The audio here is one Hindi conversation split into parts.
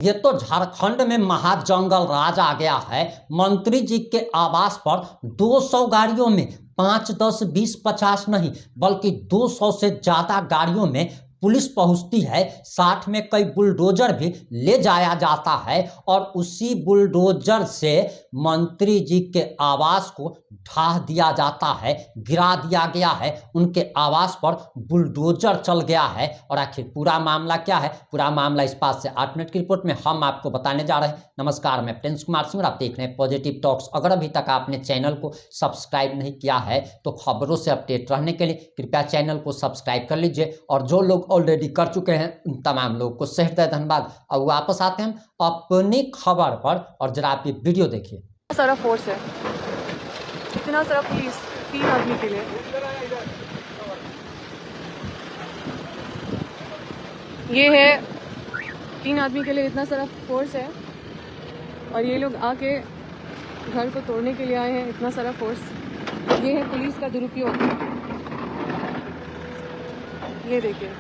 ये तो झारखंड में महाजंगल राज आ गया है। मंत्री जी के आवास पर 200 गाड़ियों में 5, 10, 20, 50 नहीं बल्कि 200 से ज़्यादा गाड़ियों में पुलिस पहुंचती है। साथ में कई बुलडोजर भी ले जाया जाता है और उसी बुलडोजर से मंत्री जी के आवास को ढा दिया जाता है, गिरा दिया गया है। उनके आवास पर बुलडोजर चल गया है। और आखिर पूरा मामला क्या है, पूरा मामला इस बात से 8 मिनट की रिपोर्ट में हम आपको बताने जा रहे हैं। नमस्कार, मैं प्रिंस कुमार सिंह और आप देख रहे हैं पॉजिटिव टॉक्स। अगर अभी तक आपने चैनल को सब्सक्राइब नहीं किया है तो खबरों से अपडेट रहने के लिए कृपया चैनल को सब्सक्राइब कर लीजिए। और जो लोग ऑलरेडी कर चुके हैं उन तमाम लोगों को सेहत धन्यवाद। अब वापस आते हैं अपनी खबर पर और जरा आप ये वीडियो देखिए। सारा फोर्स है, इतना सारा पुलिस 3 आदमी के लिए। ये है 3 आदमी के लिए इतना सारा फोर्स है और ये लोग आके घर को तोड़ने के लिए आए हैं। इतना सारा फोर्स, ये है पुलिस का दुरुपयोग। ये देखिए,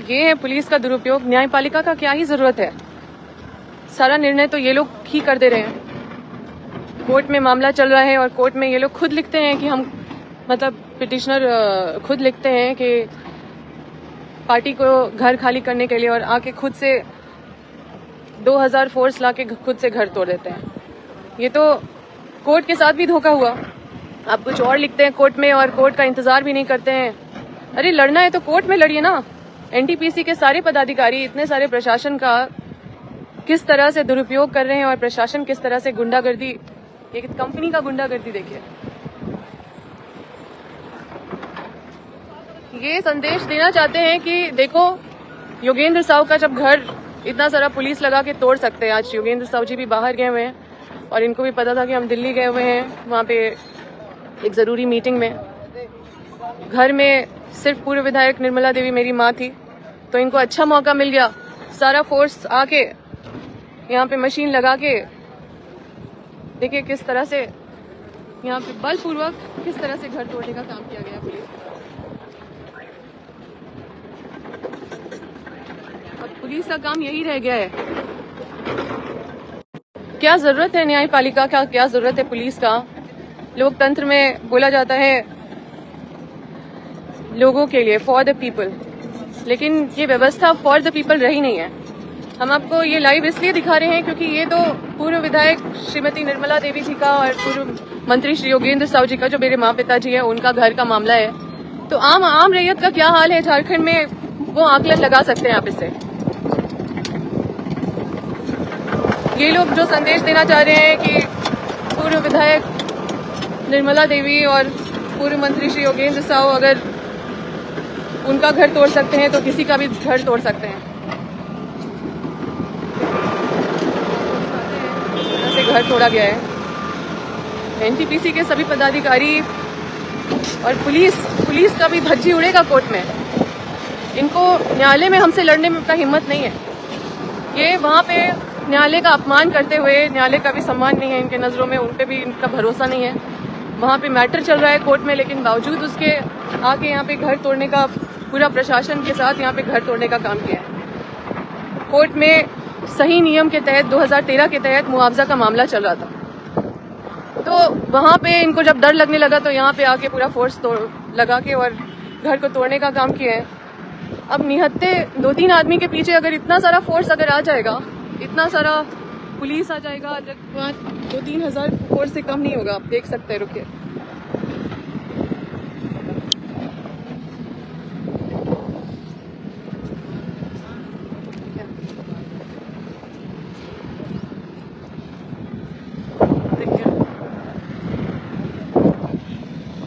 ये है पुलिस का दुरुपयोग। न्यायपालिका का क्या ही जरूरत है, सारा निर्णय तो ये लोग ही कर दे रहे हैं। कोर्ट में मामला चल रहा है और कोर्ट में ये लोग खुद लिखते हैं कि हम मतलब पिटिशनर खुद लिखते हैं कि पार्टी को घर खाली करने के लिए और आके खुद से 2000 फोर्स लाके खुद से घर तोड़ देते हैं। ये तो कोर्ट के साथ भी धोखा हुआ। आप कुछ और लिखते हैं कोर्ट में और कोर्ट का इंतजार भी नहीं करते हैं। अरे लड़ना है तो कोर्ट में लड़िए ना। एनटीपीसी के सारे पदाधिकारी, इतने सारे प्रशासन का किस तरह से दुरुपयोग कर रहे हैं और प्रशासन किस तरह से गुंडागर्दी, एक कंपनी का गुंडागर्दी देखिए। ये संदेश देना चाहते हैं कि देखो, योगेंद्र साहू का जब घर इतना सारा पुलिस लगा के तोड़ सकते हैं। आज योगेंद्र साहू जी भी बाहर गए हुए हैं और इनको भी पता था कि हम दिल्ली गए हुए हैं, वहां पे एक जरूरी मीटिंग में। घर में सिर्फ पूर्व विधायक निर्मला देवी मेरी माँ थी, तो इनको अच्छा मौका मिल गया। सारा फोर्स आके यहाँ पे मशीन लगा के देखिए किस तरह से यहाँ पे बलपूर्वक किस तरह से घर तोड़ने का काम किया गया पुलिस। अब पुलिस का काम यही रह गया है। क्या जरूरत है न्यायपालिका का, क्या जरूरत है पुलिस का? लोकतंत्र में बोला जाता है लोगों के लिए, फॉर द पीपल, लेकिन ये व्यवस्था फॉर द पीपल रही नहीं है। हम आपको ये लाइव इसलिए दिखा रहे हैं क्योंकि ये तो पूर्व विधायक श्रीमती निर्मला देवी जी का और पूर्व मंत्री श्री योगेंद्र साहू जी का, जो मेरे माँ पिताजी है, उनका घर का मामला है। तो आम रैयत का क्या हाल है झारखंड में, वो आकलन लगा सकते हैं आप इससे। ये लोग जो संदेश देना चाह रहे हैं कि पूर्व विधायक निर्मला देवी और पूर्व मंत्री श्री योगेंद्र साहू अगर उनका घर तोड़ सकते हैं तो किसी का भी घर तोड़ सकते हैं। से घर तोड़ा गया है। एनटीपीसी के सभी पदाधिकारी और पुलिस का भी धज्जी उड़ेगा कोर्ट में। इनको न्यायालय में हमसे लड़ने में का हिम्मत नहीं है। ये वहाँ पे न्यायालय का अपमान करते हुए, न्यायालय का भी सम्मान नहीं है इनके नजरों में, उन पे भी इनका भरोसा नहीं है। वहाँ पे मैटर चल रहा है कोर्ट में, लेकिन बावजूद उसके आके यहाँ पे घर तोड़ने का, पूरा प्रशासन के साथ यहाँ पे घर तोड़ने का काम किया है। कोर्ट में सही नियम के तहत 2013 के तहत मुआवजा का मामला चल रहा था, तो वहाँ पे इनको जब डर लगने लगा तो यहाँ पे आके पूरा फोर्स लगा के और घर को तोड़ने का काम किया है। अब निहत्ते 2-3 आदमी के पीछे अगर इतना सारा फोर्स अगर आ जाएगा, इतना सारा पुलिस आ जाएगा, 2-3 हज़ार फोर्स से कम नहीं होगा। आप देख सकते हैं, रुकिए।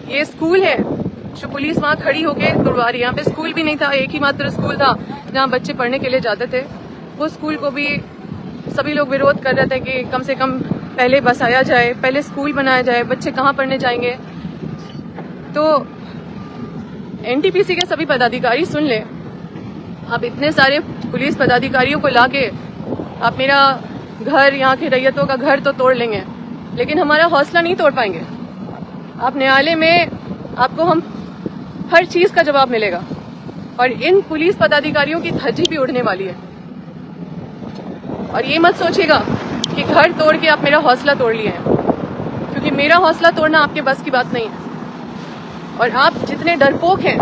ये स्कूल है जो पुलिस वहाँ खड़ी होके तोड़वा रही है। यहाँ पे स्कूल भी नहीं था, एक ही मात्र स्कूल था जहाँ बच्चे पढ़ने के लिए जाते थे। वो स्कूल को भी सभी लोग विरोध कर रहे थे कि कम से कम पहले बसाया जाए, पहले स्कूल बनाया जाए, बच्चे कहाँ पढ़ने जाएंगे। तो एनटीपीसी के सभी पदाधिकारी सुन ले, आप इतने सारे पुलिस पदाधिकारियों को लाके आप मेरा घर, यहाँ के रैयतों का घर तो तोड़ लेंगे, लेकिन हमारा हौसला नहीं तोड़ पाएंगे। आप न्यायालय में आपको हम हर चीज का जवाब मिलेगा। और इन पुलिस पदाधिकारियों की धज्जी भी उड़ने वाली है। और ये मत सोचिएगा कि घर तोड़ के आप मेरा हौसला तोड़ लिए हैं, क्योंकि मेरा हौसला तोड़ना आपके बस की बात नहीं है। और आप जितने डरपोक हैं,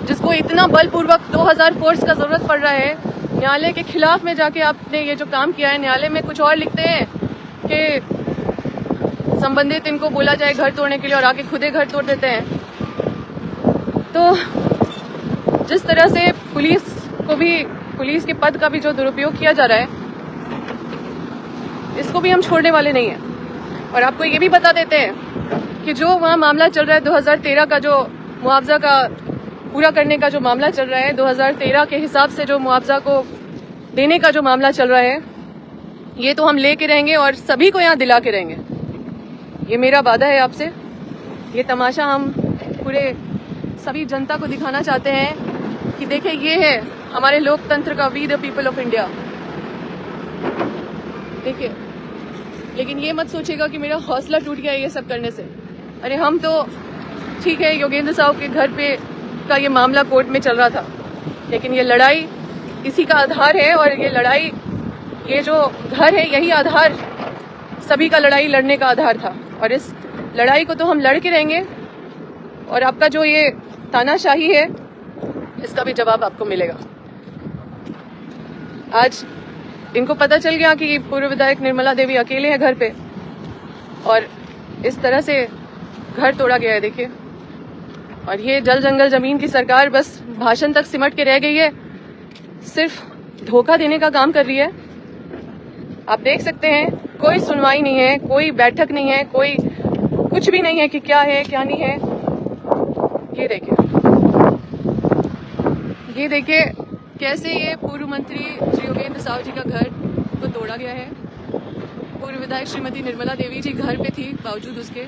जिसको इतना बलपूर्वक 2000 फोर्स का जरूरत पड़ रहा है, न्यायालय के खिलाफ में जाके आपने ये जो काम किया है, न्यायालय में कुछ और लिखते हैं कि संबंधित इनको बोला जाए घर तोड़ने के लिए और आके खुदे घर तोड़ देते हैं। तो जिस तरह से पुलिस के पद का भी जो दुरुपयोग किया जा रहा है, इसको भी हम छोड़ने वाले नहीं हैं। और आपको ये भी बता देते हैं कि जो वहाँ मामला चल रहा है 2013 का, जो मुआवजा का पूरा करने का जो मामला चल रहा है, 2013 के हिसाब से जो मुआवजा को देने का जो मामला चल रहा है, ये तो हम लेके रहेंगे और सभी को यहाँ दिला के रहेंगे। ये मेरा वादा है आपसे। ये तमाशा हम पूरे सभी जनता को दिखाना चाहते हैं कि देखिए, ये है हमारे लोकतंत्र का, we the people of India. देखिए, लेकिन ये मत सोचिएगा कि मेरा हौसला टूट गया ये सब करने से। अरे हम तो ठीक है, योगेंद्र साहब के घर पे का ये मामला कोर्ट में चल रहा था, लेकिन ये लड़ाई इसी का आधार है। और ये लड़ाई, ये जो घर है, यही आधार सभी का लड़ाई लड़ने का आधार था। और इस लड़ाई को तो हम लड़ के रहेंगे। और आपका जो ये तानाशाही है, इसका भी जवाब आपको मिलेगा। आज इनको पता चल गया कि पूर्व विधायक निर्मला देवी अकेले हैं घर पे, और इस तरह से घर तोड़ा गया है। देखिए, और ये जल जंगल जमीन की सरकार बस भाषण तक सिमट के रह गई है, सिर्फ धोखा देने का काम कर रही है। आप देख सकते हैं, कोई सुनवाई नहीं है, कोई बैठक नहीं है, कोई कुछ भी नहीं है कि क्या है क्या नहीं है। ये देखिए कैसे ये पूर्व मंत्री श्री योगेंद्र साहब जी का घर को तोड़ा गया है। पूर्व विधायक श्रीमती निर्मला देवी जी घर पे थी, बावजूद उसके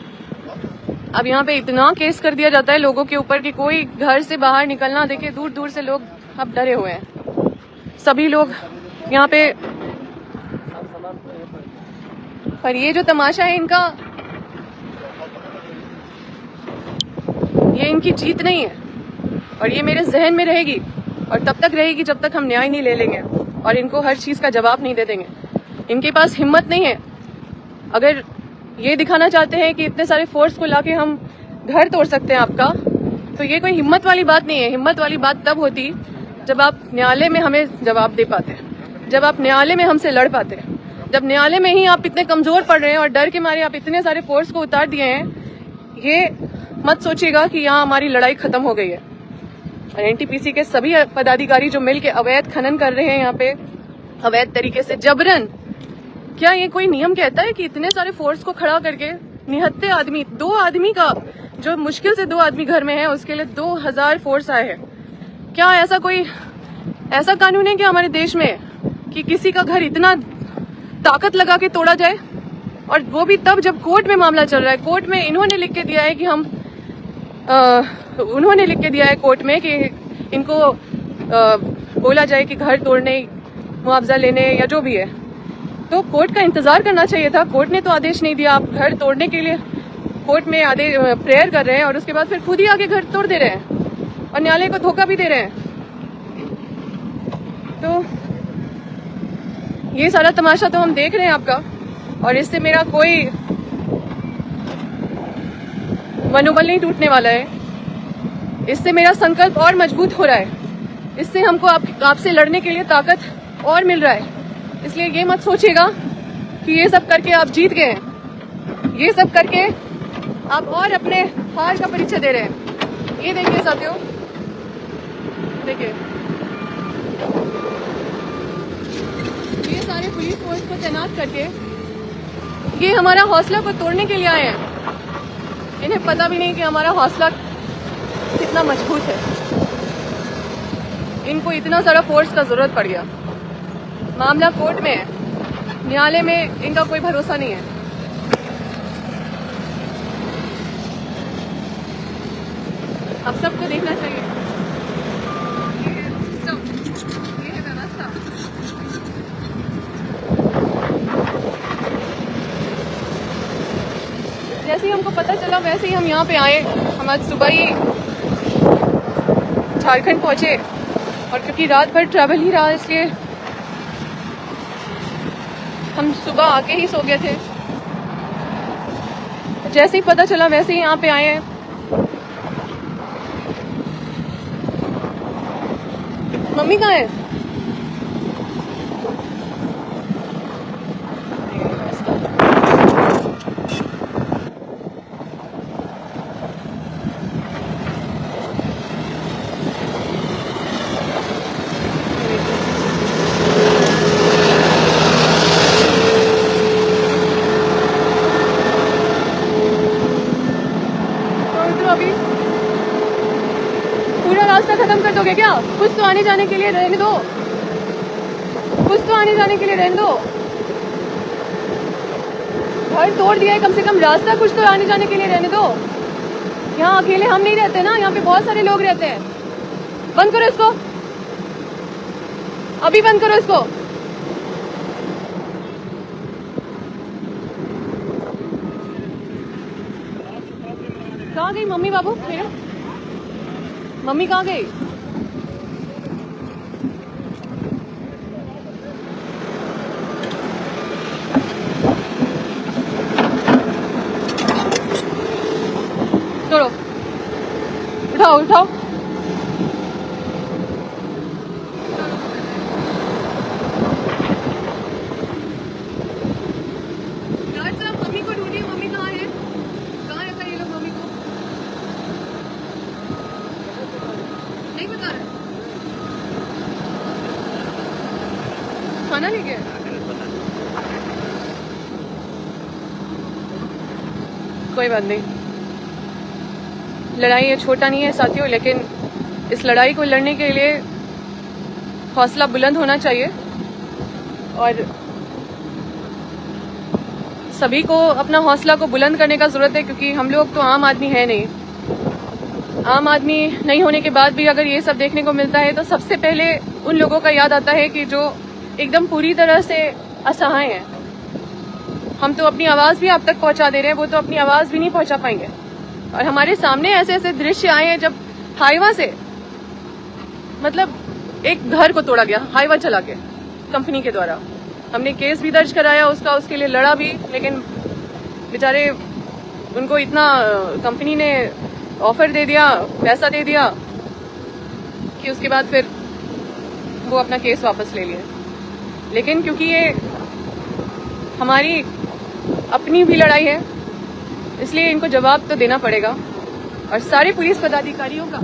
अब यहाँ पे इतना केस कर दिया जाता है लोगों के ऊपर कि कोई घर से बाहर निकलना, देखिए दूर दूर से लोग अब डरे हुए हैं। सभी लोग यहाँ पे, पर ये जो तमाशा है इनका, ये इनकी जीत नहीं है। और ये मेरे जहन में रहेगी, और तब तक रहेगी जब तक हम न्याय नहीं ले लेंगे और इनको हर चीज का जवाब नहीं दे देंगे। इनके पास हिम्मत नहीं है। अगर ये दिखाना चाहते हैं कि इतने सारे फोर्स को लाके हम घर तोड़ सकते हैं आपका, तो ये कोई हिम्मत वाली बात नहीं है। हिम्मत वाली बात तब होती जब आप न्यायालय में हमें जवाब दे पाते, जब आप न्यायालय में हमसे लड़ पाते, जब न्यायालय में ही आप इतने कमजोर पड़ रहे हैं और डर के मारे आप इतने सारे फोर्स को उतार दिए हैं। ये मत सोचिएगा कि यहाँ हमारी लड़ाई खत्म हो गई है। और एनटीपीसी के सभी पदाधिकारी जो मिलके अवैध खनन कर रहे हैं यहाँ पे, अवैध तरीके से जबरन, क्या ये कोई नियम कहता है कि इतने सारे फोर्स को खड़ा करके निहत्थे आदमी, 2 आदमी का, जो मुश्किल से 2 आदमी घर में है, उसके लिए 2000 फोर्स आए हैं? क्या ऐसा कानून है क्या हमारे देश में कि किसी का घर इतना ताकत लगा के तोड़ा जाए? और वो भी तब जब कोर्ट में मामला चल रहा है। कोर्ट में इन्होंने लिख के दिया है कि उन्होंने लिख के दिया है कोर्ट में कि इनको बोला जाए कि घर तोड़ने, मुआवजा लेने या जो भी है। तो कोर्ट का इंतजार करना चाहिए था। कोर्ट ने तो आदेश नहीं दिया, आप घर तोड़ने के लिए कोर्ट में प्रेयर कर रहे हैं और उसके बाद फिर खुद ही आके घर तोड़ दे रहे हैं और न्यायालय को धोखा भी दे रहे हैं। तो ये सारा तमाशा तो हम देख रहे हैं आपका, और इससे मेरा कोई मनोबल नहीं टूटने वाला है। इससे मेरा संकल्प और मजबूत हो रहा है। इससे हमको आपसे लड़ने के लिए ताकत और मिल रहा है। इसलिए ये मत सोचिएगा कि ये सब करके आप जीत गए हैं। ये सब करके आप और अपने हार का परिचय दे रहे हैं। ये देखिए साथियों, देखिए ये सारे पुलिस फोर्स को तैनात करके ये हमारा हौसला को तोड़ने के लिए आए हैं। इन्हें पता भी नहीं कि हमारा हौसला कितना मजबूत है। इनको इतना सारा फोर्स का जरूरत पड़ गया। मामला कोर्ट में है, न्यायालय में इनका कोई भरोसा नहीं है। अब सबको देखना चाहिए ये सिस्टम, ये है व्यवस्था। जैसे ही हमको पता चला वैसे ही हम यहाँ पे आए। हम आज सुबह ही झारखंड पहुंचे, और क्योंकि रात भर ट्रैवल ही रहा इसलिए हम सुबह आके ही सो गए थे। जैसे ही पता चला वैसे ही यहाँ पे आए हैं। मम्मी कहाँ है? अभी पूरा रास्ता खत्म कर दोगे क्या? कुछ तो आने जाने के लिए रहने दो, कुछ तो आने जाने के लिए रहने दो। घर तोड़ दिया है, कम से कम रास्ता कुछ तो आने जाने के लिए रहने दो। यहाँ अकेले हम नहीं रहते ना, यहाँ पे बहुत सारे लोग रहते हैं। बंद करो इसको, अभी बंद करो इसको। कहाँ गई मम्मी बाबू मेरे? मम्मी कहाँ गई? छोड़ो, उठाओ उठाओ। मम्मी को ढूंढिए, मम्मी कहाँ है? कहाँ रखा ये लोग मम्मी को? नहीं बता रहे। खाना ले गए? कोई बात नहीं, लड़ाई ये छोटा नहीं है साथियों, लेकिन इस लड़ाई को लड़ने के लिए हौसला बुलंद होना चाहिए और सभी को अपना हौसला को बुलंद करने का जरूरत है, क्योंकि हम लोग तो आम आदमी है नहीं। आम आदमी नहीं होने के बाद भी अगर ये सब देखने को मिलता है तो सबसे पहले उन लोगों का याद आता है कि जो एकदम पूरी तरह से असहाय हैं। हम तो अपनी आवाज भी आप तक पहुंचा दे रहे हैं, वो तो अपनी आवाज भी नहीं पहुंचा पाएंगे। और हमारे सामने ऐसे ऐसे दृश्य आए हैं जब हाईवा से मतलब एक घर को तोड़ा गया, हाईवा चला के कंपनी के द्वारा। हमने केस भी दर्ज कराया उसका, उसके लिए लड़ा भी, लेकिन बेचारे उनको इतना कंपनी ने ऑफर दे दिया, पैसा दे दिया कि उसके बाद फिर वो अपना केस वापस ले लिए। लेकिन क्योंकि ये हमारी अपनी भी लड़ाई है, इसलिए इनको जवाब तो देना पड़ेगा। और सारे पुलिस पदाधिकारियों का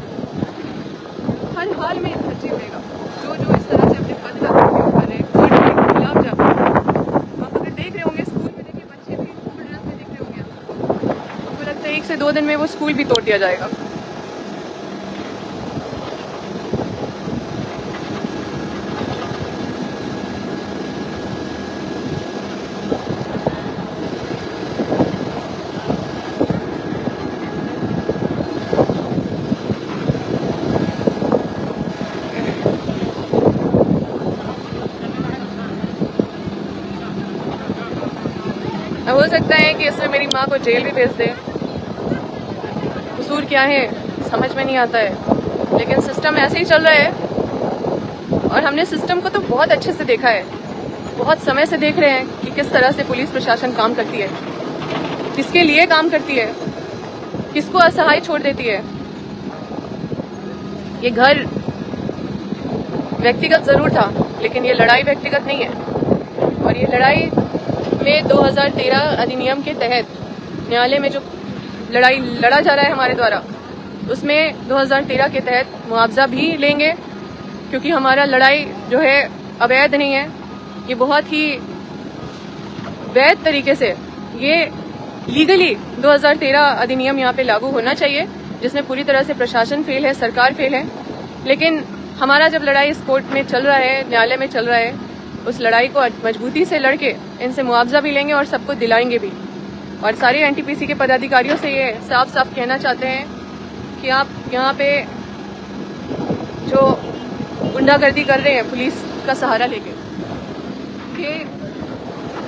हर हाल में धज्जी उड़ेगा जो जो इस तरह से अपने पद का उपयोग कर रहे हैं, कोर्ट के खिलाफ जाकर। आप अगर देख रहे होंगे स्कूल में, देखिए बच्चे भी स्कूल ड्रेस में दिख रहे होंगे, आपको लगता है 1 से 2 दिन में वो स्कूल भी तोड़ दिया जाएगा। हो सकता है कि इसमें मेरी माँ को जेल भी भेज दे। कसूर क्या है समझ में नहीं आता है, लेकिन सिस्टम ऐसे ही चल रहा है। और हमने सिस्टम को तो बहुत अच्छे से देखा है, बहुत समय से देख रहे हैं कि किस तरह से पुलिस प्रशासन काम करती है, किसके लिए काम करती है, किसको असहाय छोड़ देती है। ये घर व्यक्तिगत जरूर था, लेकिन ये लड़ाई व्यक्तिगत नहीं है। और ये लड़ाई में 2013 अधिनियम के तहत न्यायालय में जो लड़ाई लड़ा जा रहा है हमारे द्वारा, उसमें 2013 के तहत मुआवजा भी लेंगे, क्योंकि हमारा लड़ाई जो है अवैध नहीं है। ये बहुत ही वैध तरीके से, ये लीगली 2013 अधिनियम यहाँ पे लागू होना चाहिए, जिसमें पूरी तरह से प्रशासन फेल है, सरकार फेल है। लेकिन हमारा जब लड़ाई इस कोर्ट में चल रहा है, न्यायालय में चल रहा है, उस लड़ाई को मजबूती से लड़के इनसे मुआवजा भी लेंगे और सबको दिलाएंगे भी। और सारे एनटीपीसी के पदाधिकारियों से ये साफ साफ कहना चाहते हैं कि आप यहाँ पे जो गुंडागर्दी कर रहे हैं पुलिस का सहारा लेके, ये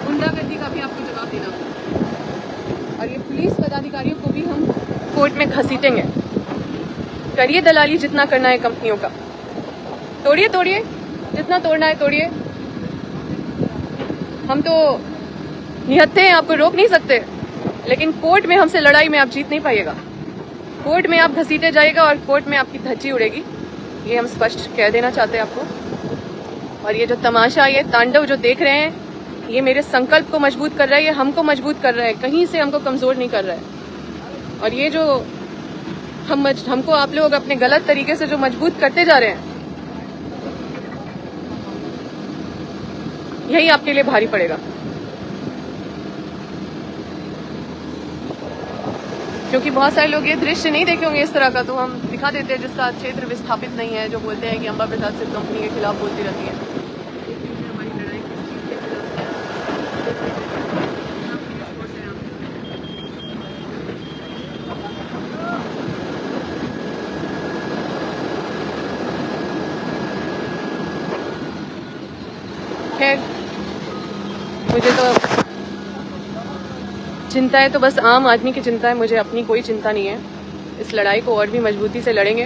गुंडागर्दी का भी आपको जवाब देना होगा। और ये पुलिस पदाधिकारियों को भी हम कोर्ट में घसीटेंगे। करिए दलाली जितना करना है कंपनियों का, तोड़िए तोड़िए, जितना तोड़ना है तोड़िए। हम तो निहत्थे हैं, आपको रोक नहीं सकते, लेकिन कोर्ट में हमसे लड़ाई में आप जीत नहीं पाइएगा। कोर्ट में आप घसीटे जाइएगा और कोर्ट में आपकी धज्जी उड़ेगी, ये हम स्पष्ट कह देना चाहते हैं आपको। और ये जो तमाशा, ये तांडव जो देख रहे हैं, ये मेरे संकल्प को मजबूत कर रहा है, ये हमको मजबूत कर रहा है, कहीं से हमको कमजोर नहीं कर रहा है। और ये जो हमको आप लोग अपने गलत तरीके से जो मजबूत करते जा रहे हैं, यही आपके लिए भारी पड़ेगा। क्योंकि बहुत सारे लोग ये दृश्य नहीं देखे होंगे इस तरह का, तो हम दिखा देते हैं जिसका क्षेत्र विस्थापित नहीं है, जो बोलते हैं कि अंबा प्रसाद सिर्फ कंपनी के खिलाफ बोलती रहती है। खैर, मुझे तो चिंता है तो बस आम आदमी की चिंता है, मुझे अपनी कोई चिंता नहीं है। इस लड़ाई को और भी मजबूती से लड़ेंगे,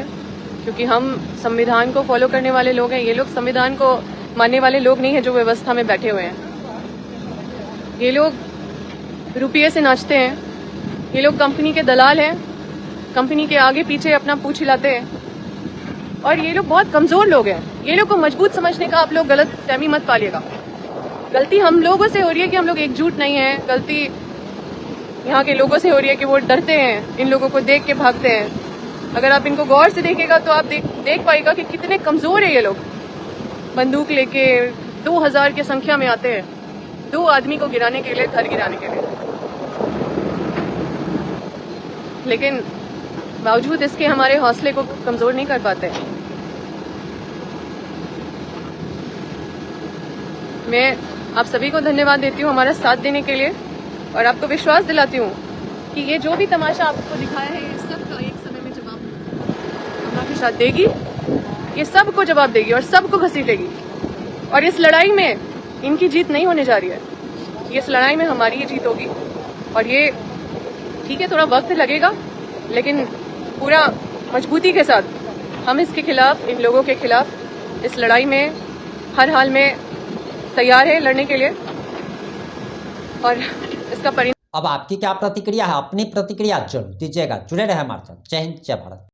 क्योंकि हम संविधान को फॉलो करने वाले लोग हैं। ये लोग संविधान को मानने वाले लोग नहीं हैं जो व्यवस्था में बैठे हुए हैं। ये लोग रुपये से नाचते हैं, ये लोग कंपनी के दलाल हैं, कंपनी के आगे पीछे अपना पूंछ हिलाते हैं, और ये लोग बहुत कमजोर लोग हैं। ये लोग को मजबूत समझने का आप लोग गलत फहमी मत पालिएगा। गलती हम लोगों से हो रही है कि हम लोग एकजुट नहीं है, गलती यहाँ के लोगों से हो रही है कि वो डरते हैं, इन लोगों को देख के भागते हैं। अगर आप इनको गौर से देखेगा तो आप देख पाएगा कि कितने कमजोर है ये लोग। बंदूक लेके 2000 की संख्या में आते हैं 2 आदमी को गिराने के लिए, घर गिराने के लिए, लेकिन बावजूद इसके हमारे हौसले को कमजोर नहीं कर पाते। मैं आप सभी को धन्यवाद देती हूँ हमारा साथ देने के लिए, और आपको विश्वास दिलाती हूँ कि ये जो भी तमाशा आपको दिखाया है, ये सब का एक समय में जवाब अल्लाह के साथ देगी। ये सब को जवाब देगी और सबको घसीटेगी, और इस लड़ाई में इनकी जीत नहीं होने जा रही है। इस लड़ाई में हमारी ही जीत होगी। और ये ठीक है, थोड़ा वक्त लगेगा, लेकिन पूरा मजबूती के साथ हम इसके खिलाफ, इन लोगों के खिलाफ इस लड़ाई में हर हाल में तैयार है लड़ने के लिए। और इसका परिणाम, अब आपकी क्या प्रतिक्रिया है? अपनी प्रतिक्रिया जरूर दीजिएगा। जुड़े रहे हमारे साथ। जय हिंद, जय भारत।